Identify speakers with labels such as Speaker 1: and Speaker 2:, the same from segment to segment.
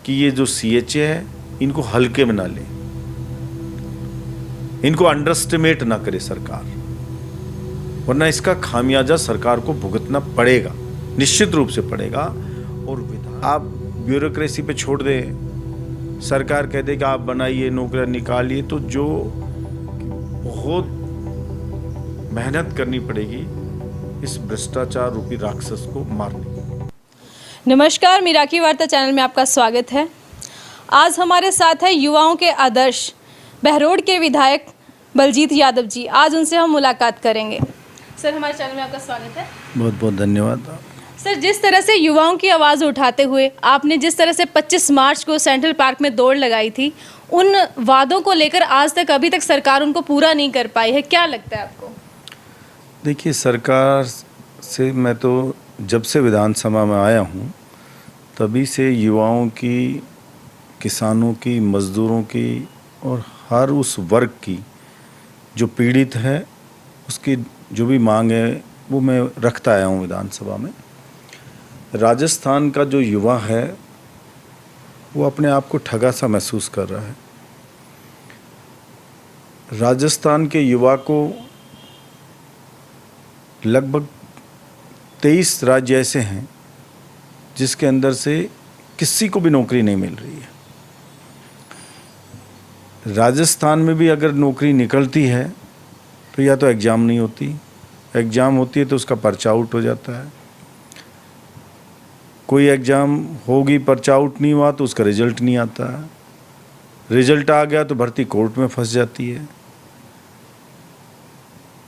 Speaker 1: कि ये जो CHA है इनको हल्के में ना ले, इनको अंडरस्टिमेट ना करे सरकार, वरना इसका खामियाजा सरकार को भुगतना पड़ेगा, निश्चित रूप से पड़ेगा। और आप ब्यूरोक्रेसी पे छोड़ दे, सरकार कह दे कि आप बनाइए, नौकरियां निकालिए, तो जो बहुत मेहनत करनी पड़ेगी इस भ्रष्टाचार रूपी राक्षस को मारने की।
Speaker 2: नमस्कार, मिराकी वार्ता चैनल में आपका स्वागत है। आज हमारे साथ है युवाओं के आदर्श बहरोड के विधायक बलजीत यादव जी। आज उनसे हम मुलाकात करेंगे। सर, हमारे चैनल में आपका स्वागत है।
Speaker 1: बहुत बहुत धन्यवाद।
Speaker 2: सर, जिस तरह से युवाओं की आवाज़ उठाते हुए आपने जिस तरह से 25 मार्च को सेंट्रल पार्क में दौड़ लगाई थी, उन वादों को लेकर आज तक अभी तक सरकार उनको पूरा नहीं कर पाई है, क्या लगता है आपको?
Speaker 1: देखिए, सरकार से मैं तो जब से विधानसभा में आया हूँ तभी से युवाओं की, किसानों की, मज़दूरों की और हर उस वर्ग की जो पीड़ित है उसकी जो भी मांग है वो मैं रखता आया हूँ विधानसभा में। राजस्थान का जो युवा है वो अपने आप को ठगा सा महसूस कर रहा है। राजस्थान के युवा को लगभग 23 राज्य ऐसे हैं जिसके अंदर से किसी को भी नौकरी नहीं मिल रही है। राजस्थान में भी अगर नौकरी निकलती है तो या तो एग्ज़ाम नहीं होती, एग्ज़ाम होती है तो उसका पर्चा आउट हो जाता है, कोई एग्ज़ाम होगी पर्चा आउट नहीं हुआ तो उसका रिज़ल्ट नहीं आता है, रिज़ल्ट आ गया तो भर्ती कोर्ट में फंस जाती है।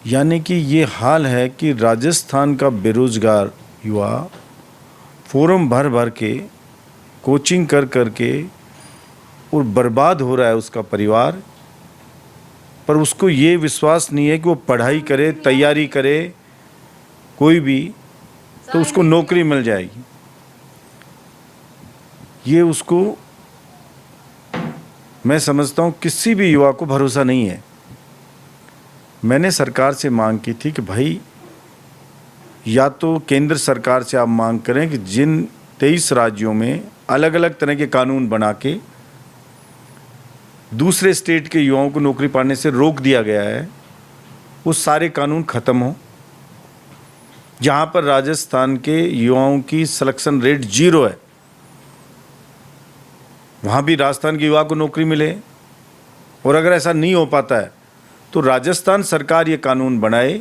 Speaker 1: यानी कि ये हाल है कि राजस्थान का बेरोज़गार युवा फॉर्म भर भर के, कोचिंग कर कर के और बर्बाद हो रहा है उसका परिवार, पर उसको ये विश्वास नहीं है कि वो पढ़ाई करे, तैयारी करे कोई भी तो उसको नौकरी मिल जाएगी। ये उसको, मैं समझता हूँ किसी भी युवा को भरोसा नहीं है। मैंने सरकार से मांग की थी कि भाई या तो केंद्र सरकार से आप मांग करें कि जिन 23 राज्यों में अलग अलग तरह के कानून बना के दूसरे स्टेट के युवाओं को नौकरी पाने से रोक दिया गया है, वो सारे कानून ख़त्म हो। जहाँ पर राजस्थान के युवाओं की सिलेक्शन रेट 0 है, वहाँ भी राजस्थान के युवा को नौकरी मिले। और अगर ऐसा नहीं हो पाता है तो राजस्थान सरकार ये कानून बनाए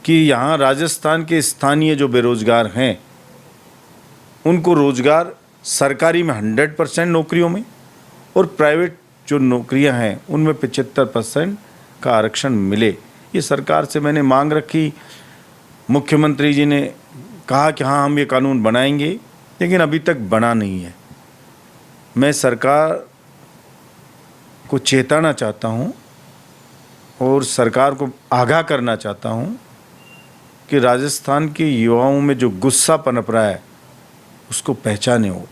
Speaker 1: कि यहाँ राजस्थान के स्थानीय जो बेरोजगार हैं उनको रोजगार सरकारी में 100% नौकरियों में और प्राइवेट जो नौकरियां हैं उनमें 75% का आरक्षण मिले। ये सरकार से मैंने मांग रखी। मुख्यमंत्री जी ने कहा कि हाँ हम ये कानून बनाएंगे, लेकिन अभी तक बना नहीं है। मैं सरकार को चेताना चाहता हूँ और सरकार को आगाह करना चाहता हूँ कि राजस्थान के युवाओं में जो गुस्सा पनप रहा है उसको पहचाने हो।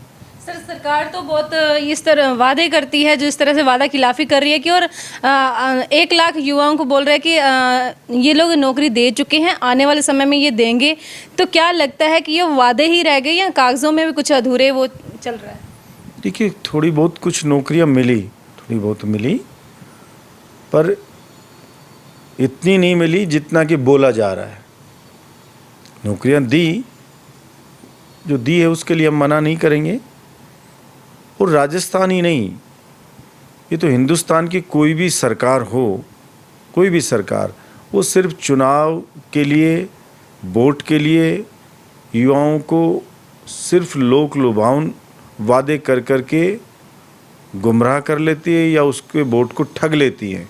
Speaker 2: सर, सरकार तो बहुत इस तरह वादे करती है, जो इस तरह से वादा खिलाफी कर रही है कि और 1 लाख युवाओं को बोल रहे हैं कि ये लोग नौकरी दे चुके हैं, आने वाले समय में ये देंगे। तो क्या लगता है कि ये वादे ही रह गए या कागज़ों में भी कुछ अधूरे वो चल रहा है?
Speaker 1: देखिए, थोड़ी बहुत कुछ नौकरियां मिली, थोड़ी बहुत मिली, पर इतनी नहीं मिली जितना कि बोला जा रहा है। नौकरियां दी, जो दी है उसके लिए हम मना नहीं करेंगे। और राजस्थान ही नहीं, ये तो हिंदुस्तान की कोई भी सरकार हो, कोई भी सरकार, वो सिर्फ चुनाव के लिए, वोट के लिए युवाओं को सिर्फ लोक लुभावन वादे कर कर के गुमराह कर लेती है या उसके वोट को ठग लेती है।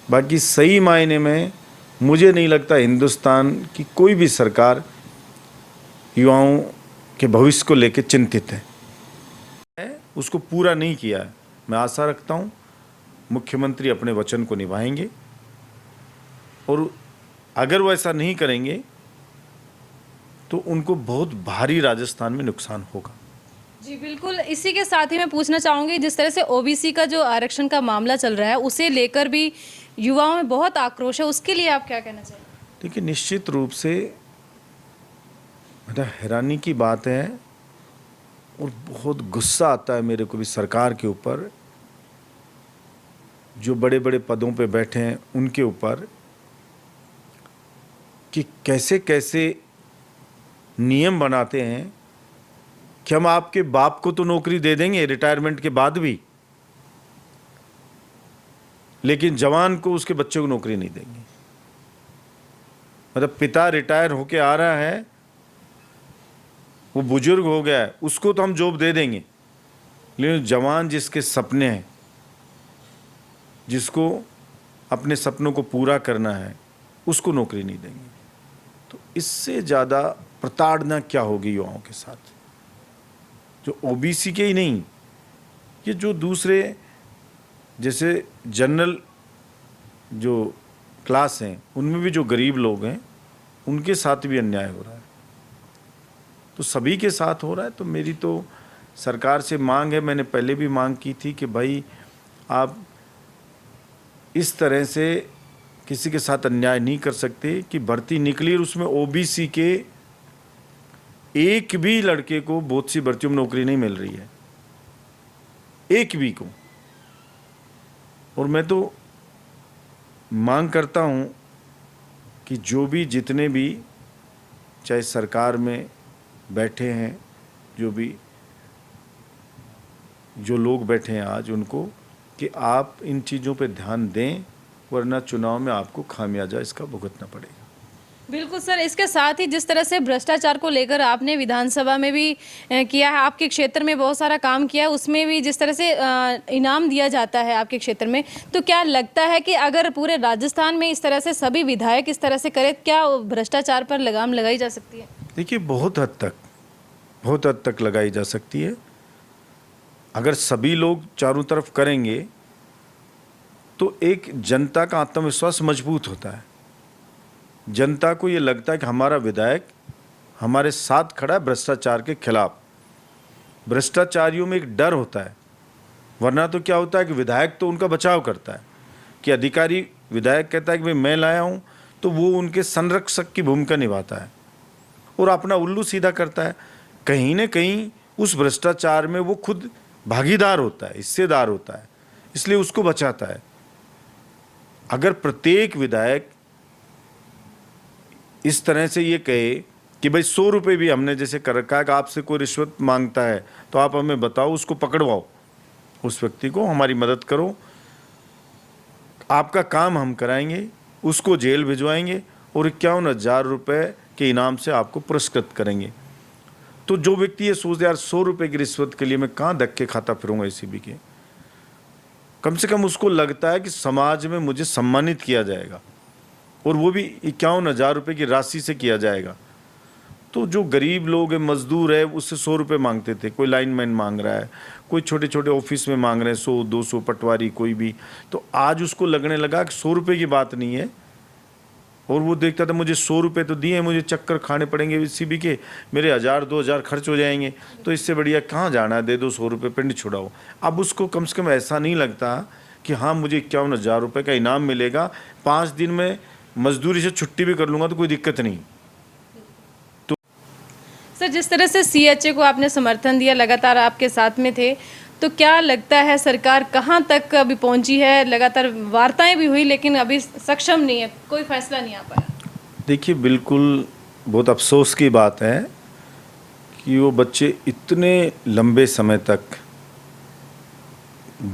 Speaker 1: बाकी सही मायने में मुझे नहीं लगता हिंदुस्तान की कोई भी सरकार युवाओं के भविष्य को लेकर चिंतित है। उसको पूरा नहीं किया है। मैं आशा रखता हूँ मुख्यमंत्री अपने वचन को निभाएंगे और अगर वो ऐसा नहीं करेंगे तो उनको बहुत भारी राजस्थान में नुकसान होगा।
Speaker 2: जी बिल्कुल। इसी के साथ ही मैं पूछना चाहूँगी, जिस तरह से ओबीसी का जो आरक्षण का मामला चल रहा है उसे लेकर भी युवाओं में बहुत आक्रोश है, उसके लिए आप क्या कहना चाहिए?
Speaker 1: देखिए, निश्चित रूप से बड़ा हैरानी की बात है और बहुत गुस्सा आता है मेरे को भी सरकार के ऊपर, जो बड़े बड़े पदों पे बैठे हैं उनके ऊपर, कि कैसे कैसे नियम बनाते हैं कि हम आपके बाप को तो नौकरी दे देंगे रिटायरमेंट के बाद भी, लेकिन जवान को, उसके बच्चे को नौकरी नहीं देंगे। मतलब पिता रिटायर होके आ रहा है, वो बुजुर्ग हो गया है, उसको तो हम जॉब दे देंगे, लेकिन जवान जिसके सपने हैं, जिसको अपने सपनों को पूरा करना है, उसको नौकरी नहीं देंगे। तो इससे ज़्यादा प्रताड़ना क्या होगी युवाओं के साथ, जो ओबीसी के ही नहीं, ये जो दूसरे जैसे जनरल जो क्लास हैं, उनमें भी जो गरीब लोग हैं, उनके साथ भी अन्याय हो रहा है। तो सभी के साथ हो रहा है। तो मेरी तो सरकार से मांग है, मैंने पहले भी मांग की थी कि भाई आप इस तरह से किसी के साथ अन्याय नहीं कर सकते कि भर्ती निकली और उसमें ओबीसी के एक भी लड़के को बहुत सी भर्तियों में नौकरी नहीं मिल रही है, एक भी को। और मैं तो मांग करता हूं कि जो भी, जितने भी चाहे सरकार में बैठे हैं, जो लोग बैठे हैं आज, उनको कि आप इन चीज़ों पे ध्यान दें, वरना चुनाव में आपको खामियाजा इसका भुगतना पड़ेगा।
Speaker 2: बिल्कुल सर, इसके साथ ही जिस तरह से भ्रष्टाचार को लेकर आपने विधानसभा में भी किया है, आपके क्षेत्र में बहुत सारा काम किया है, उसमें भी जिस तरह से इनाम दिया जाता है आपके क्षेत्र में, तो क्या लगता है कि अगर पूरे राजस्थान में इस तरह से सभी विधायक इस तरह से करें, क्या भ्रष्टाचार पर लगाम लगाई जा सकती है?
Speaker 1: देखिए, बहुत हद तक लगाई जा सकती है। अगर सभी लोग चारों तरफ करेंगे तो एक जनता का आत्मविश्वास मजबूत होता है। जनता को ये लगता है कि हमारा विधायक हमारे साथ खड़ा है भ्रष्टाचार के खिलाफ। भ्रष्टाचारियों में एक डर होता है, वरना तो क्या होता है कि विधायक तो उनका बचाव करता है, कि अधिकारी विधायक कहता है कि भाई मैं लाया हूँ, तो वो उनके संरक्षक की भूमिका निभाता है और अपना उल्लू सीधा करता है। कहीं न कहीं उस भ्रष्टाचार में वो खुद भागीदार होता है, हिस्सेदार होता है, इसलिए उसको बचाता है। अगर प्रत्येक विधायक इस तरह से ये कहे कि भाई 100 रुपये भी हमने जैसे कर रखा है कि आपसे कोई रिश्वत मांगता है तो आप हमें बताओ, उसको पकड़वाओ, उस व्यक्ति को हमारी मदद करो, आपका काम हम कराएंगे, उसको जेल भिजवाएंगे और 51,000 रुपये के इनाम से आपको पुरस्कृत करेंगे। तो जो व्यक्ति ये सोचते यार 100 रुपये की रिश्वत के लिए मैं कहाँ धक्के खाता फिरूंगा एसीबी के, कम से कम उसको लगता है कि समाज में मुझे सम्मानित किया जाएगा, और वो भी 51,000 रुपये की राशि से किया जाएगा। तो जो गरीब लोग हैं, मजदूर है, उससे 100 रुपये मांगते थे, कोई लाइनमैन मांग रहा है, कोई छोटे छोटे ऑफिस में मांग रहे हैं 100-200, पटवारी कोई भी, तो आज उसको लगने लगा कि 100 रुपये की बात नहीं है। और वो देखता था मुझे 100 रुपये तो दिए, मुझे चक्कर खाने पड़ेंगे एसीबी के, मेरे 1,000-2,000 खर्च हो जाएंगे, तो इससे बढ़िया कहाँ जाना है, दे दो 100 रुपये, पिंड छुड़ाओ। अब उसको कम से कम ऐसा नहीं लगता कि हाँ मुझे 51,000 रुपये का इनाम मिलेगा, 5 दिन में मजदूरी से छुट्टी भी कर लूँगा तो कोई दिक्कत नहीं। तो
Speaker 2: सर, जिस तरह से सीएचए को आपने समर्थन दिया, लगातार आपके साथ में थे, तो क्या लगता है सरकार कहाँ तक अभी पहुंची है? लगातार वार्ताएं भी हुई लेकिन अभी सक्षम नहीं है, कोई फैसला नहीं आ पाया।
Speaker 1: देखिए, बिल्कुल बहुत अफसोस की बात है कि वो बच्चे इतने लंबे समय तक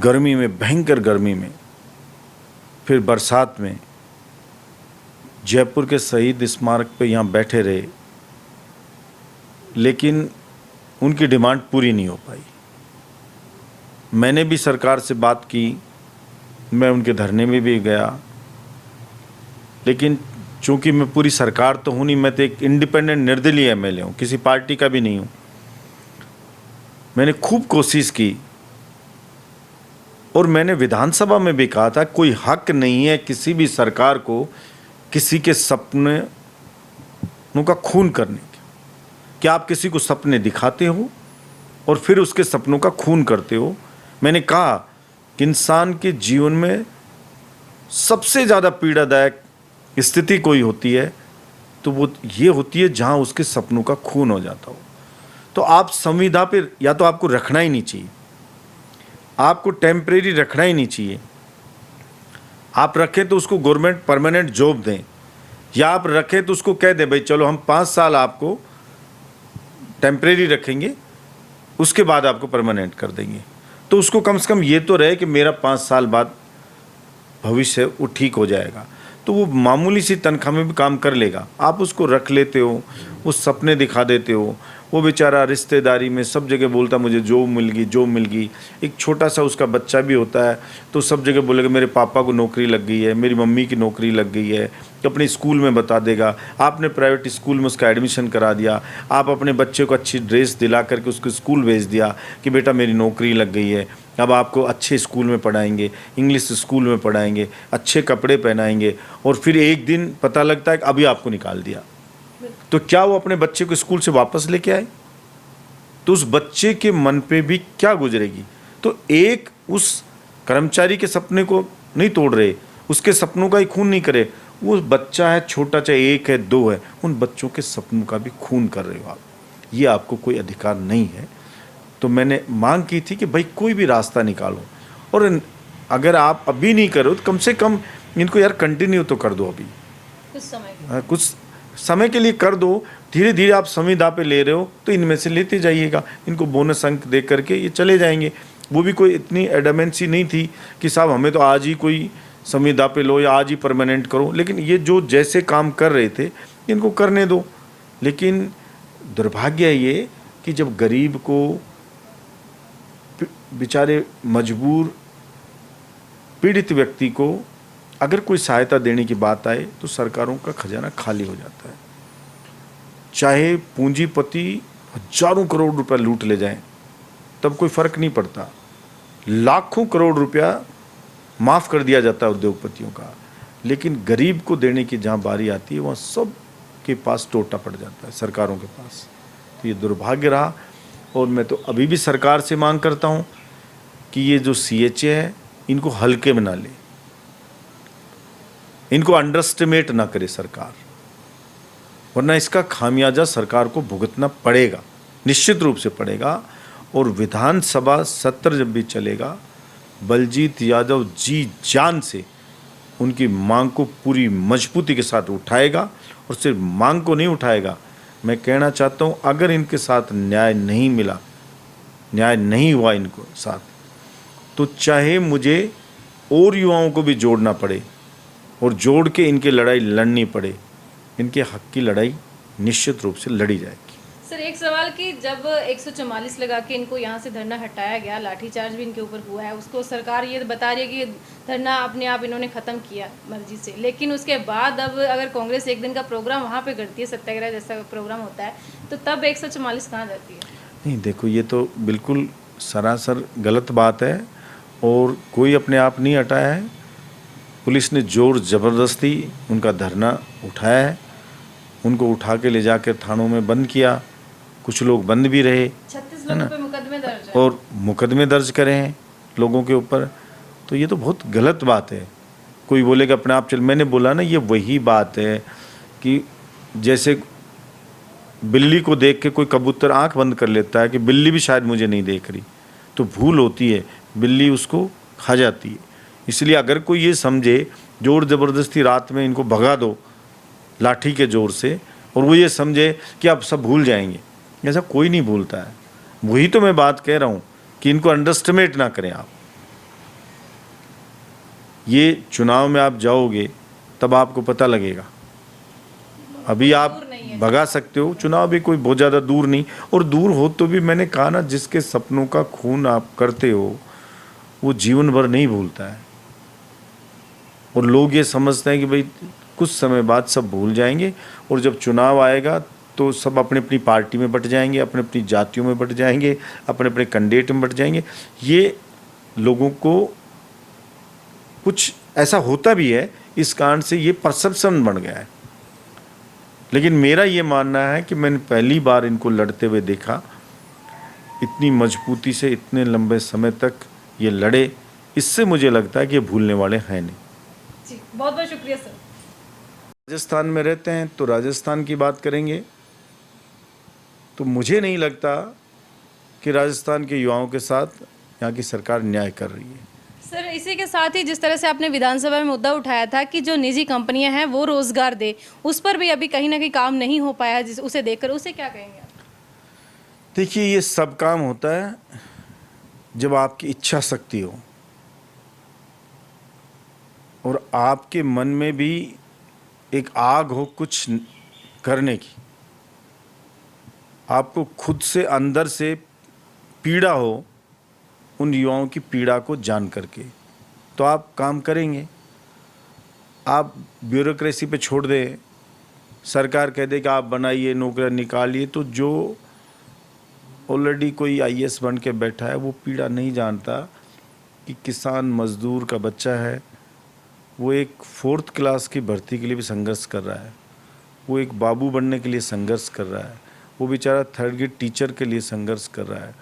Speaker 1: गर्मी में, भयंकर गर्मी में, फिर बरसात में जयपुर के शहीद स्मारक पे यहाँ बैठे रहे, लेकिन उनकी डिमांड पूरी नहीं हो पाई। मैंने भी सरकार से बात की, मैं उनके धरने में भी गया, लेकिन चूंकि मैं पूरी सरकार तो हूँ नहीं, मैं तो एक इंडिपेंडेंट निर्दलीय एमएलए हूँ, किसी पार्टी का भी नहीं हूँ। मैंने खूब कोशिश की और मैंने विधानसभा में भी कहा था कोई हक नहीं है किसी भी सरकार को किसी के सपनों का खून करने का। क्या आप किसी को सपने दिखाते हो और फिर उसके सपनों का खून करते हो? मैंने कहा कि इंसान के जीवन में सबसे ज़्यादा पीड़ादायक स्थिति कोई होती है तो वो ये होती है जहाँ उसके सपनों का खून हो जाता हो। तो आप संविदा पे या तो आपको रखना ही नहीं चाहिए, आपको टेम्परेरी रखना ही नहीं चाहिए। आप रखें तो उसको गवर्नमेंट परमानेंट जॉब दें, या आप रखें तो उसको कह दें भाई चलो हम 5 साल आपको टेम्परेरी रखेंगे, उसके बाद आपको परमानेंट कर देंगे। तो उसको कम से कम ये तो रहे कि मेरा 5 साल बाद भविष्य वो ठीक हो जाएगा, तो वो मामूली सी तनख्वाह में भी काम कर लेगा। आप उसको रख लेते हो, वो सपने दिखा देते हो, वो बेचारा रिश्तेदारी में सब जगह बोलता मुझे जॉब मिल गई, जॉब मिल गई। एक छोटा सा उसका बच्चा भी होता है तो सब जगह बोलेगा मेरे पापा को नौकरी लग गई है, मेरी मम्मी की नौकरी लग गई है, अपने स्कूल में बता देगा। आपने प्राइवेट स्कूल में उसका एडमिशन करा दिया, आप अपने बच्चे को अच्छी ड्रेस दिला करके उसको स्कूल भेज दिया कि बेटा मेरी नौकरी लग गई है, अब आपको अच्छे स्कूल में पढ़ाएंगे, इंग्लिश स्कूल में पढ़ाएंगे, अच्छे कपड़े पहनाएंगे, और फिर एक दिन पता लगता है कि अभी आपको निकाल दिया। तो क्या वो अपने बच्चे को स्कूल से वापस लेके आए? तो उस बच्चे के मन पे भी क्या गुजरेगी? तो एक उस कर्मचारी के सपने को नहीं तोड़ रहे, उसके सपनों का ही खून नहीं करे। वो बच्चा है छोटा, चाहे 1 है 2 है, उन बच्चों के सपनों का भी खून कर रहे हो आप। ये आपको कोई अधिकार नहीं है। तो मैंने मांग की थी कि भाई कोई भी रास्ता निकालो, और अगर आप अभी नहीं करो तो कम से कम इनको यार कंटिन्यू तो कर दो। अभी कुछ समय के लिए कर दो। धीरे धीरे आप संविदा पे ले रहे हो तो इनमें से लेते जाइएगा, इनको बोनस अंक दे करके ये चले जाएंगे। वो भी कोई इतनी एडमेंसी नहीं थी कि साहब हमें तो आज ही कोई संविदा पे लो या आज ही परमानेंट करो, लेकिन ये जो जैसे काम कर रहे थे इनको करने दो। लेकिन दुर्भाग्य है ये कि जब गरीब को, बेचारे मजबूर पीड़ित व्यक्ति को अगर कोई सहायता देने की बात आए तो सरकारों का खजाना खाली हो जाता है। चाहे पूंजीपति हजारों करोड़ रुपया लूट ले जाएं तब कोई फर्क नहीं पड़ता, लाखों करोड़ रुपया माफ़ कर दिया जाता है उद्योगपतियों का, लेकिन गरीब को देने की जहाँ बारी आती है वहाँ सब के पास टोटा पड़ जाता है, सरकारों के पास। तो ये दुर्भाग्य रहा, और मैं तो अभी भी सरकार से मांग करता हूँ कि ये जो CHA है इनको हल्के में ना ले, इनको अंडरएस्टिमेट ना करे सरकार, वरना इसका खामियाजा सरकार को भुगतना पड़ेगा, निश्चित रूप से पड़ेगा। और विधानसभा सत्र जब भी चलेगा, बलजीत यादव जी जान से उनकी मांग को पूरी मजबूती के साथ उठाएगा, और सिर्फ मांग को नहीं उठाएगा, मैं कहना चाहता हूँ अगर इनके साथ न्याय नहीं मिला, न्याय नहीं हुआ इनको साथ, तो चाहे मुझे और युवाओं को भी जोड़ना पड़े और जोड़ के इनकी लड़ाई लड़नी पड़े, इनके हक की लड़ाई निश्चित रूप से लड़ी जाएगी।
Speaker 2: सर एक सवाल कि जब 144 लगा के इनको यहाँ से धरना हटाया गया, लाठीचार्ज भी इनके ऊपर हुआ है, उसको सरकार ये बता रही है कि धरना अपने आप इन्होंने ख़त्म किया मर्जी से, लेकिन उसके बाद अब अगर कांग्रेस एक दिन का प्रोग्राम वहाँ पे करती है, सत्याग्रह जैसा प्रोग्राम होता है, तो तब 144 कहाँ जाती है? नहीं,
Speaker 1: देखो ये तो बिल्कुल सरासर गलत बात है, और कोई अपने आप नहीं हटाया है। पुलिस ने जोर ज़बरदस्ती उनका धरना उठाया है, उनको उठा के ले जाकर थानों में बंद किया, कुछ लोग बंद भी रहे,
Speaker 2: 36 लोगों पे मुकदमे दर्ज है,
Speaker 1: और मुकदमे दर्ज करे हैं लोगों के ऊपर। तो ये तो बहुत गलत बात है। कोई बोलेगा अपने आप चल, मैंने बोला ना, ये वही बात है कि जैसे बिल्ली को देख के कोई कबूतर आंख बंद कर लेता है कि बिल्ली भी शायद मुझे नहीं देख रही, तो भूल होती है, बिल्ली उसको खा जाती है। इसलिए अगर कोई ये समझे जोर ज़बरदस्ती रात में इनको भगा दो लाठी के जोर से, और वो ये समझे कि अब सब भूल जाएंगे, ऐसा कोई नहीं भूलता है। वही तो मैं बात कह रहा हूँ कि इनको अंडरएस्टिमेट ना करें आप। ये चुनाव में आप जाओगे तब आपको पता लगेगा। अभी आप भगा सकते हो, चुनाव भी कोई बहुत ज़्यादा दूर नहीं, और दूर हो तो भी मैंने कहा ना, जिसके सपनों का खून आप करते हो वो जीवन भर नहीं भूलता है। और लोग ये समझते हैं कि भाई कुछ समय बाद सब भूल जाएंगे, और जब चुनाव आएगा तो सब अपनी अपनी पार्टी में बट जाएंगे, अपनी अपनी जातियों में बट जाएंगे, अपने अपने कैंडिडेट में बट जाएंगे। ये लोगों को कुछ ऐसा होता भी है, इस कारण से ये परसेप्शन बन गया है। लेकिन मेरा ये मानना है कि मैंने पहली बार इनको लड़ते हुए देखा, इतनी मजबूती से इतने लंबे समय तक ये लड़े, इससे मुझे लगता है कि ये भूलने वाले हैं नहीं।
Speaker 2: जी, बहुत बहुत शुक्रिया सर।
Speaker 1: राजस्थान में रहते हैं तो राजस्थान की बात करेंगे। तो मुझे नहीं लगता कि राजस्थान के युवाओं के साथ यहाँ की सरकार न्याय कर रही है।
Speaker 2: सर, इसी के साथ ही जिस तरह से आपने विधानसभा में मुद्दा उठाया था कि जो निजी कंपनियां हैं वो रोजगार दे, उस पर भी अभी कहीं ना कहीं काम नहीं हो पाया, जिस उसे देखकर उसे क्या कहेंगे आप?
Speaker 1: देखिए, ये सब काम होता है जब आपकी इच्छा शक्ति हो और आपके मन में भी एक आग हो कुछ करने की, आपको खुद से अंदर से पीड़ा हो उन युवाओं की पीड़ा को जान करके, तो आप काम करेंगे। आप ब्यूरोक्रेसी पे छोड़ दें, सरकार कह दे कि आप बनाइए, नौकरियां निकालिए, तो जो ऑलरेडी कोई आईएएस बन के बैठा है वो पीड़ा नहीं जानता कि किसान मजदूर का बच्चा है, वो एक 4th क्लास की भर्ती के लिए भी संघर्ष कर रहा है, वो एक बाबू बनने के लिए संघर्ष कर रहा है, वो बेचारा 3rd ग्रेड टीचर के लिए संघर्ष कर रहा है,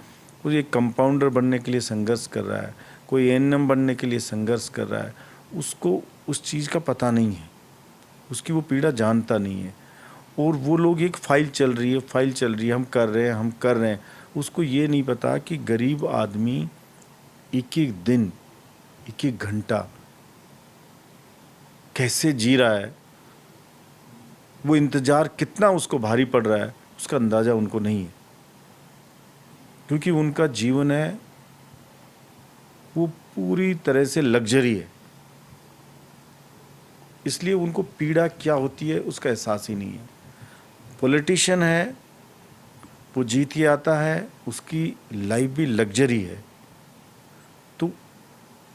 Speaker 1: वो एक कंपाउंडर बनने के लिए संघर्ष कर रहा है, कोई एएनएम बनने के लिए संघर्ष कर रहा है। उसको उस चीज़ का पता नहीं है, उसकी वो पीड़ा जानता नहीं है। और वो लोग एक फाइल चल रही है, हम कर रहे हैं, उसको ये नहीं पता कि गरीब आदमी एक एक दिन, एक एक घंटा कैसे जी रहा है, वो इंतज़ार कितना उसको भारी पड़ रहा है, उसका अंदाज़ा उनको नहीं है। क्योंकि उनका जीवन है वो पूरी तरह से लग्जरी है, इसलिए उनको पीड़ा क्या होती है उसका एहसास ही नहीं है। पॉलिटिशियन है, वो जीत के आता है, उसकी लाइफ भी लग्जरी है। तो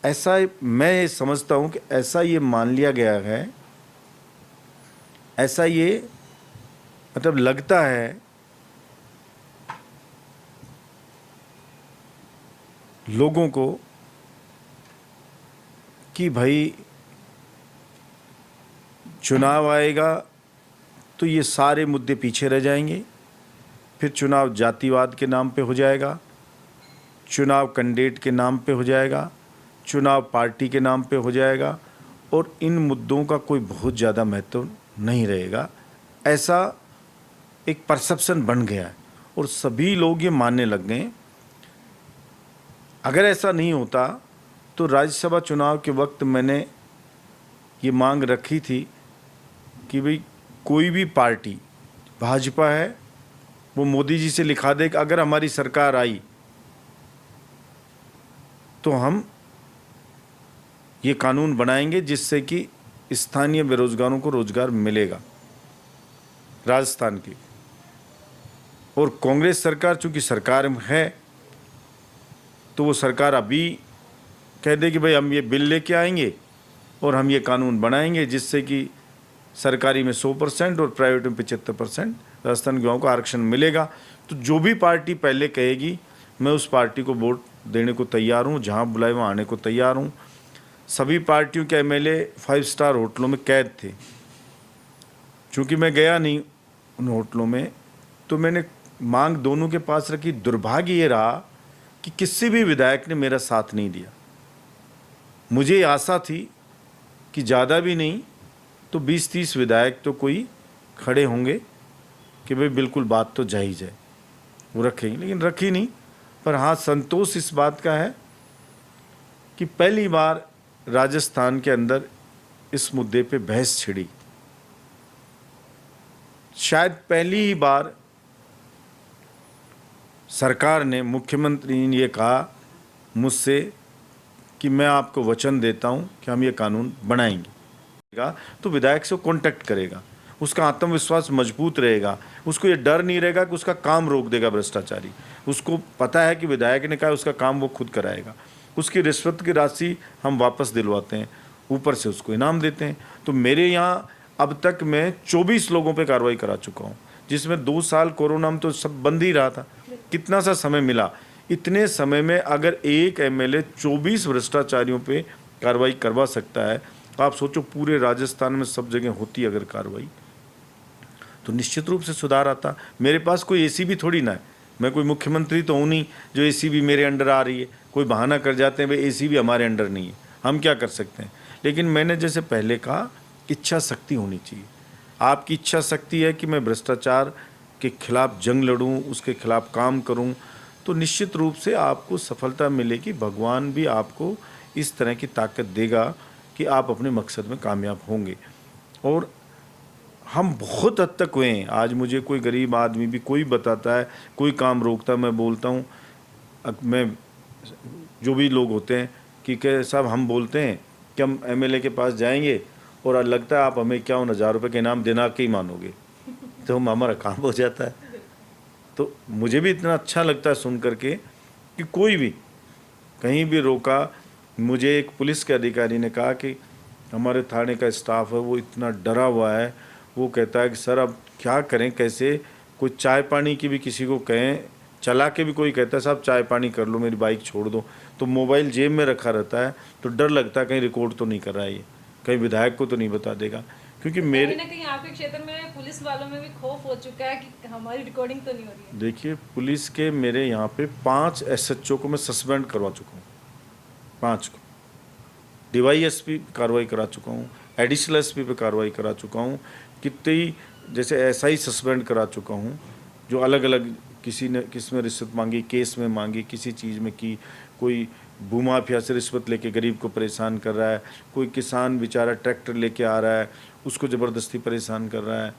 Speaker 1: ऐसा मैं ये समझता हूँ कि ऐसा ये मान लिया गया है, ऐसा ये मतलब लगता है लोगों को कि भाई चुनाव आएगा तो ये सारे मुद्दे पीछे रह जाएंगे, फिर चुनाव जातिवाद के नाम पे हो जाएगा, चुनाव कैंडिडेट के नाम पे हो जाएगा, चुनाव पार्टी के नाम पे हो जाएगा और इन मुद्दों का कोई बहुत ज़्यादा महत्व नहीं रहेगा। ऐसा एक परसेप्शन बन गया है और सभी लोग ये मानने लग गए। अगर ऐसा नहीं होता तो राज्यसभा चुनाव के वक्त मैंने ये मांग रखी थी कि भाई कोई भी पार्टी, भाजपा है, वो मोदी जी से लिखा दे कि अगर हमारी सरकार आई तो हम ये कानून बनाएंगे जिससे कि स्थानीय बेरोजगारों को रोजगार मिलेगा राजस्थान की। और कांग्रेस सरकार चूंकि सरकार है तो वो सरकार अभी कह दे कि भाई हम ये बिल लेके आएंगे और हम ये कानून बनाएंगे जिससे कि सरकारी में 100% और प्राइवेट में 75% राजस्थान के युवाओं को आरक्षण मिलेगा। तो जो भी पार्टी पहले कहेगी मैं उस पार्टी को वोट देने को तैयार हूँ, जहाँ बुलाए वहाँ आने को तैयार हूँ। सभी पार्टियों के एमएलए 5 स्टार होटलों में कैद थे। चूँकि मैं गया नहीं उन होटलों में, तो मैंने मांग दोनों के पास रखी। दुर्भाग्य ये रहा कि किसी भी विधायक ने मेरा साथ नहीं दिया। मुझे आशा थी कि ज़्यादा भी नहीं तो 20-30 विधायक तो कोई खड़े होंगे कि भाई बिल्कुल बात तो जा ही जाए, वो रखेंगे, लेकिन रखी नहीं। पर हाँ, संतोष इस बात का है कि पहली बार राजस्थान के अंदर इस मुद्दे पे बहस छिड़ी। शायद पहली ही बार सरकार ने, मुख्यमंत्री ने ये कहा मुझसे कि मैं आपको वचन देता हूं कि हम ये कानून बनाएंगे। तो विधायक से कांटेक्ट करेगा, उसका आत्मविश्वास मजबूत रहेगा, उसको ये डर नहीं रहेगा कि उसका काम रोक देगा भ्रष्टाचारी। उसको पता है कि विधायक ने कहा उसका काम वो खुद कराएगा। उसकी रिश्वत की राशि हम वापस दिलवाते हैं, ऊपर से उसको इनाम देते हैं। तो मेरे यहाँ अब तक मैं 24 लोगों पे कार्रवाई करा चुका हूँ, जिसमें 2 साल कोरोना में तो सब बंद ही रहा था। कितना सा समय मिला, इतने समय में अगर एक एमएलए 24 भ्रष्टाचारियों पे कार्रवाई करवा सकता है, आप सोचो पूरे राजस्थान में सब जगह होती अगर कार्रवाई, तो निश्चित रूप से सुधार आता। मेरे पास कोई एसीबी थोड़ी ना है, मैं कोई मुख्यमंत्री तो हूँ नहीं जो एसीबी मेरे अंडर आ रही है। कोई बहाना कर जाते हैं भाई एसीबी हमारे अंडर नहीं है, हम क्या कर सकते हैं। लेकिन मैंने जैसे पहले कहा, इच्छा शक्ति होनी चाहिए। आपकी इच्छा शक्ति है कि मैं भ्रष्टाचार के खिलाफ जंग लड़ूं, उसके खिलाफ काम करूं, तो निश्चित रूप से आपको सफलता मिलेगी। भगवान भी आपको इस तरह की ताकत देगा कि आप अपने मकसद में कामयाब होंगे। और हम बहुत हद तक हुए हैं। आज मुझे कोई गरीब आदमी भी कोई बताता है, कोई काम रोकता है, मैं बोलता हूँ, मैं जो भी लोग होते हैं कि साहब हम बोलते हैं कि हम एमएलए के पास जाएंगे और लगता है आप हमें 51,000 रुपये के इनाम देना के ही मानोगे, तो हमारा काम हो जाता है। तो मुझे भी इतना अच्छा लगता है सुन करके कि कोई भी कहीं भी रोका। मुझे एक पुलिस के अधिकारी ने कहा कि हमारे थाने का स्टाफ है वो इतना डरा हुआ है, वो कहता है कि सर अब क्या करें, कैसे कोई चाय पानी की भी किसी को कहें, चला के भी कोई कहता है साहब चाय पानी कर लो, मेरी बाइक छोड़ दो, तो मोबाइल जेब में रखा रहता है, तो डर लगता है कहीं रिकॉर्ड तो नहीं कर रहा है ये, कहीं विधायक को तो नहीं बता देगा। क्योंकि मेरे
Speaker 2: कहीं ना कहीं आपके क्षेत्र में पुलिस वालों में भी खौफ हो चुका है कि हमारी रिकॉर्डिंग तो नहीं हो रही है।
Speaker 1: देखिए, पुलिस के मेरे यहाँ पे 5 एसएचओ को मैं सस्पेंड करवा चुका हूँ, 5 को। डीवाईएसपी कार्रवाई करा चुका हूँ, एडिशनल एसपी पे कार्रवाई करा चुका हूँ, कितनी जैसे एसआई सस्पेंड करा चुका हूँ, जो अलग अलग किसी ने किस में रिश्वत मांगी, केस में मांगी, किसी चीज़ में की, कोई भूमाफिया से रिश्वत लेके गरीब को परेशान कर रहा है, कोई किसान बेचारा ट्रैक्टर लेके आ रहा है उसको ज़बरदस्ती परेशान कर रहा है,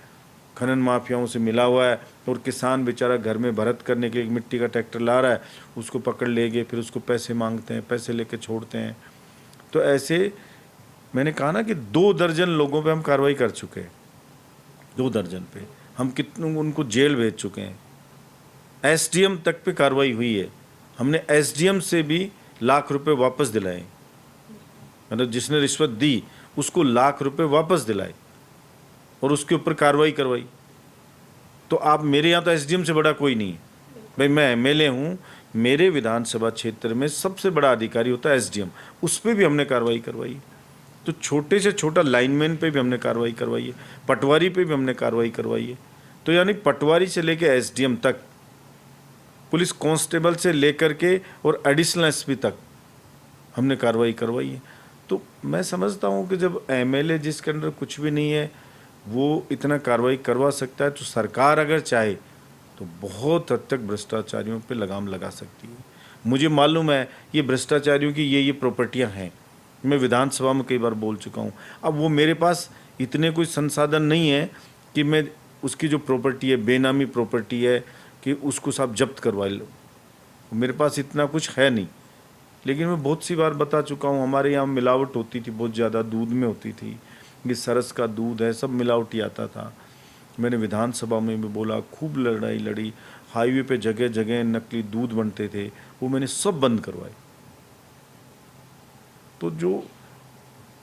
Speaker 1: खनन माफियाओं से मिला हुआ है, और किसान बेचारा घर में भरत करने के लिए मिट्टी का ट्रैक्टर ला रहा है, उसको पकड़ ले गए, फिर उसको पैसे मांगते हैं, पैसे लेके छोड़ते हैं। तो ऐसे मैंने कहा ना कि 2 दर्जन लोगों पे हम कार्रवाई कर चुके हैं, 2 दर्जन पे हम कितने उनको जेल भेज चुके हैं। एसडीएम तक पे कार्रवाई हुई है, हमने एसडीएम से भी लाख रुपए वापस दिलाए, मतलब जिसने रिश्वत दी उसको लाख रुपए वापस दिलाए और उसके ऊपर कार्रवाई करवाई। तो आप मेरे यहाँ तो एसडीएम से बड़ा कोई नहीं है भाई, मैं एमएलए हूँ, मेरे विधानसभा क्षेत्र में सबसे बड़ा अधिकारी होता है एसडीएम, उस पर भी हमने कार्रवाई करवाई। तो छोटे से छोटा लाइनमैन पे भी हमने कार्रवाई करवाई है, पटवारी पे भी हमने कार्रवाई करवाई है। तो यानी पटवारी से लेकर एसडीएम तक, पुलिस कांस्टेबल से लेकर के और एडिशनल एसपी तक हमने कार्रवाई करवाई है। तो मैं समझता हूँ कि जब एमएलए जिसके अंदर कुछ भी नहीं है वो इतना कार्रवाई करवा सकता है, तो सरकार अगर चाहे तो बहुत हद तक भ्रष्टाचारियों पे लगाम लगा सकती है। मुझे मालूम है ये भ्रष्टाचारियों की ये प्रॉपर्टियां हैं, मैं विधानसभा में कई बार बोल चुका हूँ। अब वो मेरे पास इतने कोई संसाधन नहीं है कि मैं उसकी जो प्रॉपर्टी है, बेनामी प्रॉपर्टी है, कि उसको सब जब्त करवा लो, मेरे पास इतना कुछ है नहीं। लेकिन मैं बहुत सी बार बता चुका हूँ, हमारे यहाँ मिलावट होती थी बहुत ज़्यादा, दूध में होती थी, ये सरस का दूध है, सब मिलावटी आता था। मैंने विधानसभा में भी बोला, खूब लड़ाई लड़ी, हाईवे पे जगह जगह नकली दूध बनते थे, वो मैंने सब बंद करवाए। तो जो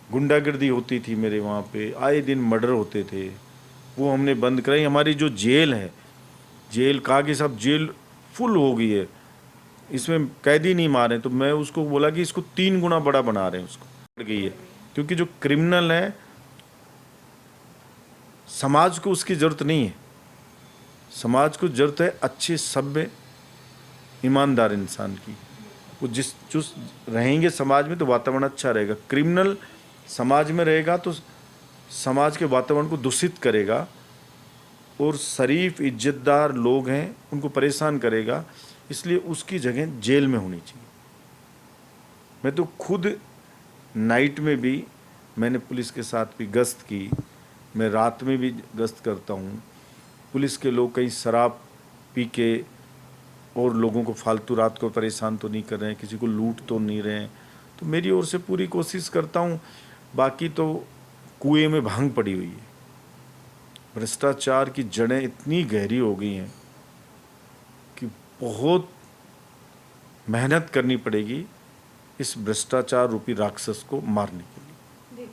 Speaker 1: गुंडागर्दी होती थी मेरे वहाँ पे, आए दिन मर्डर होते थे, वो हमने बंद कराई। हमारी जो जेल है, जेल कहा कि सब जेल फुल हो गई है, इसमें कैदी नहीं मारे, तो मैं उसको बोला कि इसको 3 गुना बड़ा बना रहे हैं, उसको बढ़ गई है। क्योंकि जो क्रिमिनल है समाज को उसकी ज़रूरत नहीं है, समाज को ज़रूरत है अच्छे सभ्य ईमानदार इंसान की। वो जो रहेंगे समाज में तो वातावरण अच्छा रहेगा। क्रिमिनल समाज में रहेगा तो समाज के वातावरण को दूषित करेगा, और शरीफ इज्जतदार लोग हैं उनको परेशान करेगा, इसलिए उसकी जगह जेल में होनी चाहिए। मैं तो खुद नाइट में भी मैंने पुलिस के साथ भी गश्त की, मैं रात में भी गश्त करता हूँ। पुलिस के लोग कहीं शराब पी के और लोगों को फालतू रात को परेशान तो नहीं कर रहे हैं, किसी को लूट तो नहीं रहे हैं, तो मेरी ओर से पूरी कोशिश करता हूँ। बाकी तो कुएं में भांग पड़ी हुई है, भ्रष्टाचार की जड़ें इतनी गहरी हो गई हैं कि बहुत मेहनत करनी पड़ेगी इस भ्रष्टाचार रूपी राक्षस को मारने के लिए।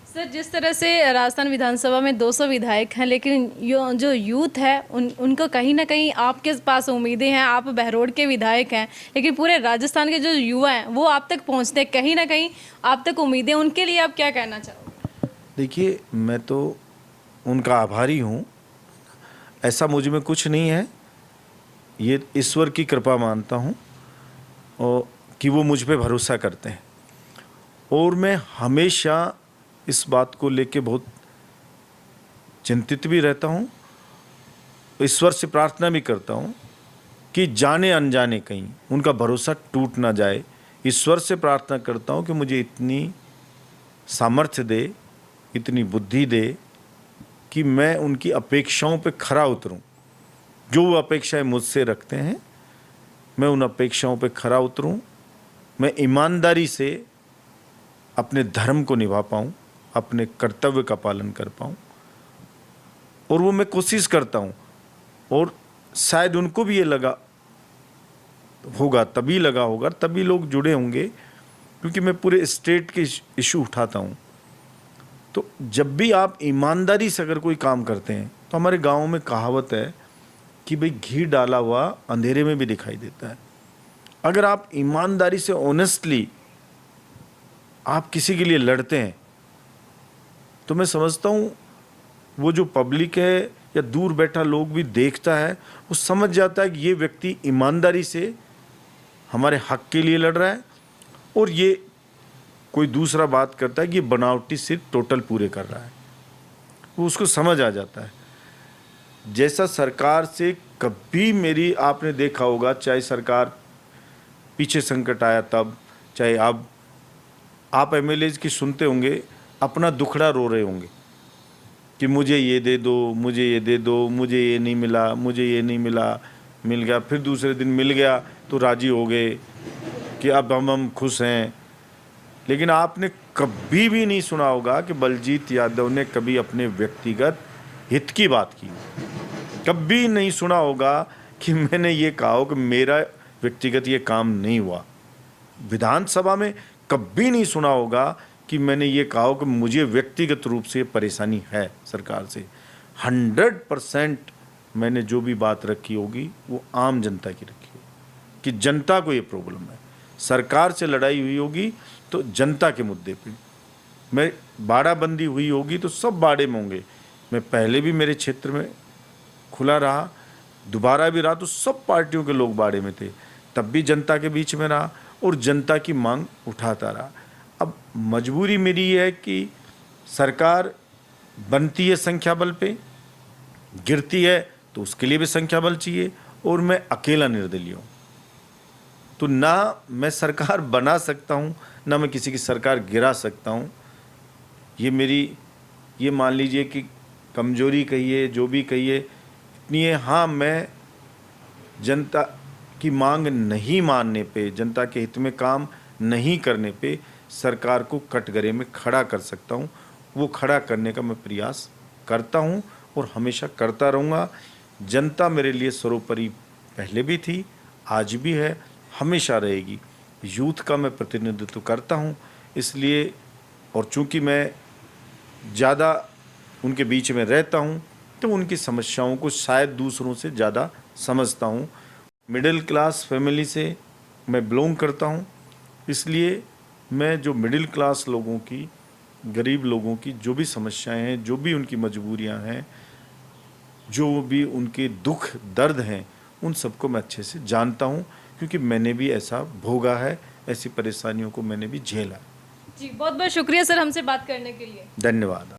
Speaker 2: सर, जिस तरह से राजस्थान विधानसभा में 200 विधायक हैं, लेकिन जो यूथ है उनको कहीं ना कहीं आपके पास उम्मीदें हैं। आप बहरोड के विधायक हैं, लेकिन पूरे राजस्थान के जो युवा हैं वो आप तक पहुंचते हैं, कहीं ना कहीं आप तक उम्मीदें, उनके लिए आप क्या कहना चाहोगे?
Speaker 1: देखिए, मैं तो उनका आभारी हूँ, ऐसा मुझ में कुछ नहीं है, ये ईश्वर की कृपा मानता हूँ और कि वो मुझ पे भरोसा करते हैं। और मैं हमेशा इस बात को लेके बहुत चिंतित भी रहता हूँ। ईश्वर से प्रार्थना भी करता हूँ कि जाने अनजाने कहीं उनका भरोसा टूट ना जाए। ईश्वर से प्रार्थना करता हूँ कि मुझे इतनी सामर्थ्य दे, इतनी बुद्धि दे कि मैं उनकी अपेक्षाओं पे खरा उतरूं। जो वो अपेक्षाएं मुझसे रखते हैं, मैं उन अपेक्षाओं पे खरा उतरूं। मैं ईमानदारी से अपने धर्म को निभा पाऊं, अपने कर्तव्य का पालन कर पाऊं, और वो मैं कोशिश करता हूं। और शायद उनको भी ये लगा होगा, तभी लोग जुड़े होंगे, क्योंकि मैं पूरे स्टेट के इशू उठाता हूं। तो जब भी आप ईमानदारी से अगर कोई काम करते हैं, तो हमारे गाँव में कहावत है कि भाई घी डाला हुआ अंधेरे में भी दिखाई देता है। अगर आप ईमानदारी से ऑनेस्टली आप किसी के लिए लड़ते हैं, तो मैं समझता हूँ वो जो पब्लिक है या दूर बैठा लोग भी देखता है, वो समझ जाता है कि ये व्यक्ति ईमानदारी से हमारे हक के लिए लड़ रहा है, और ये कोई दूसरा बात करता है कि ये बनावटी सिर्फ टोटल पूरे कर रहा है। वो उसको समझ आ जाता है। जैसा सरकार से कभी मेरी, आपने देखा होगा, चाहे सरकार पीछे संकट आया तब, चाहे अब आप एमएलएज की सुनते होंगे, अपना दुखड़ा रो रहे होंगे कि मुझे ये दे दो, मुझे ये दे दो, मुझे ये नहीं मिला, मुझे ये नहीं मिला। मिल गया, फिर दूसरे दिन मिल गया तो राजी हो गए कि अब हम खुश हैं। लेकिन आपने कभी भी नहीं सुना होगा कि बलजीत यादव ने कभी अपने व्यक्तिगत हित की बात की। कभी नहीं सुना होगा कि मैंने ये कहा हो कि मेरा व्यक्तिगत ये काम नहीं हुआ। विधानसभा में कभी नहीं सुना होगा कि मैंने ये कहा हो कि मुझे व्यक्तिगत रूप से परेशानी है सरकार से। 100% मैंने जो भी बात रखी होगी वो आम जनता की रखी होगी कि जनता को ये प्रॉब्लम है। सरकार से लड़ाई हुई होगी तो जनता के मुद्दे पे। मैं बाड़ाबंदी हुई होगी तो सब बाड़े में होंगे। मैं पहले भी मेरे क्षेत्र में खुला रहा, दोबारा भी रहा, तो सब पार्टियों के लोग बाड़े में थे, तब भी जनता के बीच में रहा और जनता की मांग उठाता रहा। अब मजबूरी मेरी ये है कि सरकार बनती है संख्या बल पे, गिरती है तो उसके लिए भी संख्या बल चाहिए, और मैं अकेला निर्दलीय हूँ। तो ना मैं सरकार बना सकता हूँ, ना मैं किसी की सरकार गिरा सकता हूँ। ये मेरी, ये मान लीजिए कि कमजोरी कहिए, जो भी कहिए, इतनी है। हाँ, मैं जनता की मांग नहीं मानने पे, जनता के हित में काम नहीं करने पे सरकार को कटघरे में खड़ा कर सकता हूँ। वो खड़ा करने का मैं प्रयास करता हूँ और हमेशा करता रहूँगा। जनता मेरे लिए सर्वोपरि पहले भी थी, आज भी है, हमेशा रहेगी। यूथ का मैं प्रतिनिधित्व करता हूँ, इसलिए, और चूँकि मैं ज़्यादा उनके बीच में रहता हूँ तो उनकी समस्याओं को शायद दूसरों से ज़्यादा समझता हूँ। मिडिल क्लास फैमिली से मैं बिलोंग करता हूँ, इसलिए मैं जो मिडिल क्लास लोगों की, गरीब लोगों की जो भी समस्याएं हैं, जो भी उनकी मजबूरियां हैं, जो भी उनके दुख दर्द हैं, उन सबको मैं अच्छे से जानता हूँ, क्योंकि मैंने भी ऐसा भोगा है, ऐसी परेशानियों को मैंने भी झेला।
Speaker 2: जी, बहुत बहुत शुक्रिया सर हमसे बात करने के लिए।
Speaker 1: धन्यवाद।